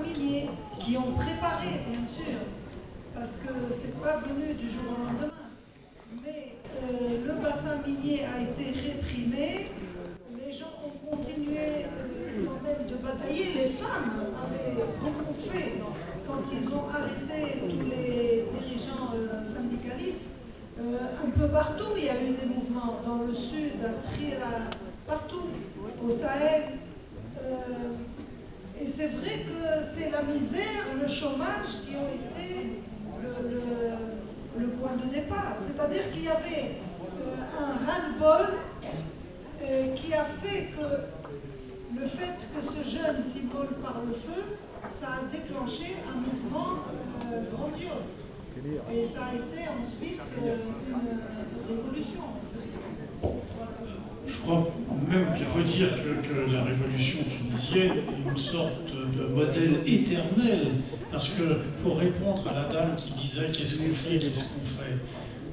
bassins miniers qui ont préparé, bien sûr, parce que c'est pas venu du jour au lendemain. Mais le bassin minier a été réprimé, les gens ont continué quand même de batailler, les femmes avaient beaucoup fait quand ils ont arrêté tous les dirigeants syndicalistes. Un peu partout, il y a eu des mouvements, dans le sud, à Sri Lanka, partout, au Sahel. Et c'est vrai que c'est la misère, le chômage qui ont été le point de départ. C'est-à-dire qu'il y avait un ras-le-bol qui a fait que le fait que ce jeune s'immole par le feu, ça a déclenché un mouvement grandiose. Et ça a été ensuite une révolution. Je crois même qu'il faut dire que la révolution tunisienne est une sorte de modèle éternel, parce que pour répondre à la dame qui disait qu'est-ce qu'on fait,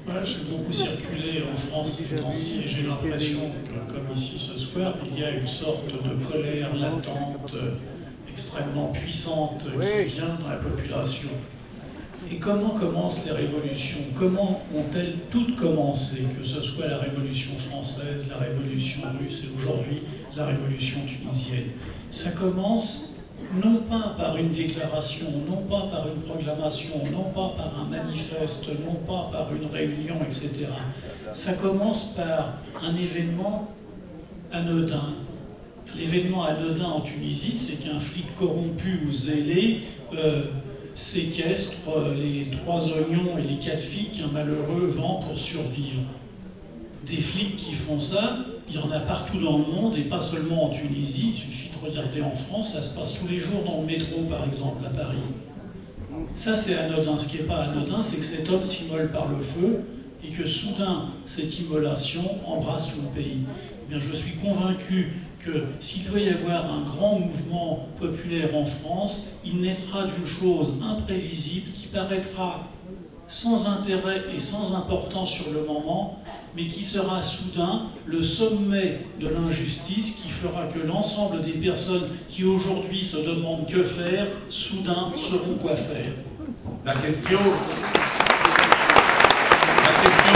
voilà, j'ai beaucoup circulé en France ces temps-ci et j'ai l'impression que, comme ici ce soir, il y a une sorte de colère latente, extrêmement puissante, qui vient dans la population. Et comment commencent les révolutions? Comment ont-elles toutes commencé? Que ce soit la Révolution française, la Révolution russe et aujourd'hui la Révolution tunisienne. Ça commence non pas par une déclaration, non pas par une proclamation, non pas par un manifeste, non pas par une réunion, etc. Ça commence par un événement anodin. L'événement anodin en Tunisie, c'est qu'un flic corrompu ou zélé séquestre les 3 oignons et les 4 filles qu'un malheureux vend pour survivre. Des flics qui font ça, il y en a partout dans le monde, et pas seulement en Tunisie, il suffit de regarder en France, ça se passe tous les jours dans le métro, par exemple, à Paris. Ça, c'est anodin. Ce qui n'est pas anodin, c'est que cet homme s'immole par le feu, et que soudain, cette immolation embrasse tout le pays. Eh bien, je suis convaincu que s'il doit y avoir un grand mouvement populaire en France, il naîtra d'une chose imprévisible qui paraîtra sans intérêt et sans importance sur le moment, mais qui sera soudain le sommet de l'injustice qui fera que l'ensemble des personnes qui aujourd'hui se demandent que faire, soudain sauront quoi faire. La question pour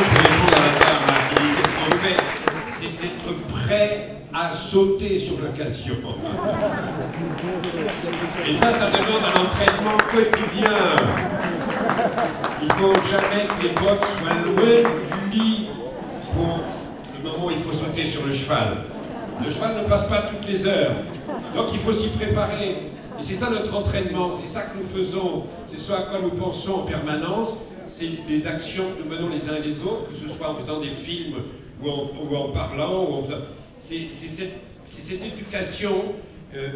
répondre à la dame qui dit qu'est-ce qu'on fait, c'est d'être prêt à sauter sur l'occasion. Et ça demande un entraînement quotidien. Il ne faut jamais que les bottes soient loin du lit pour le moment où il faut sauter sur le cheval. Le cheval ne passe pas toutes les heures, donc il faut s'y préparer. Et c'est ça notre entraînement, c'est ça que nous faisons, c'est ce à quoi nous pensons en permanence, c'est les actions que nous menons les uns et les autres, que ce soit en faisant des films ou en parlant, ou en faisant... C'est cette éducation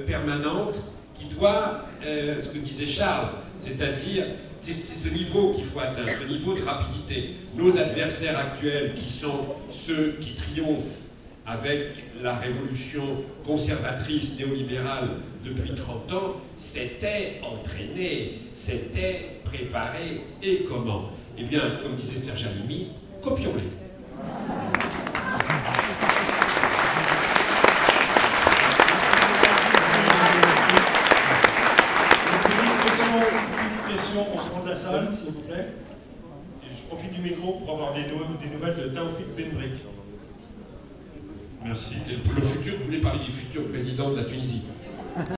permanente qui doit, ce que disait Charles, c'est-à-dire, c'est ce niveau qu'il faut atteindre, ce niveau de rapidité. Nos adversaires actuels, qui sont ceux qui triomphent avec la révolution conservatrice néolibérale depuis 30 ans, c'était entraîné, c'était préparé. Et comment? Eh bien, comme disait Serge Halimi, copions-les. Au fond de la salle, s'il vous plaît. Et je profite du micro pour avoir des nouvelles de Taoufik Benbrik. Merci. Et pour le futur, vous voulez parler du futur président de la Tunisie.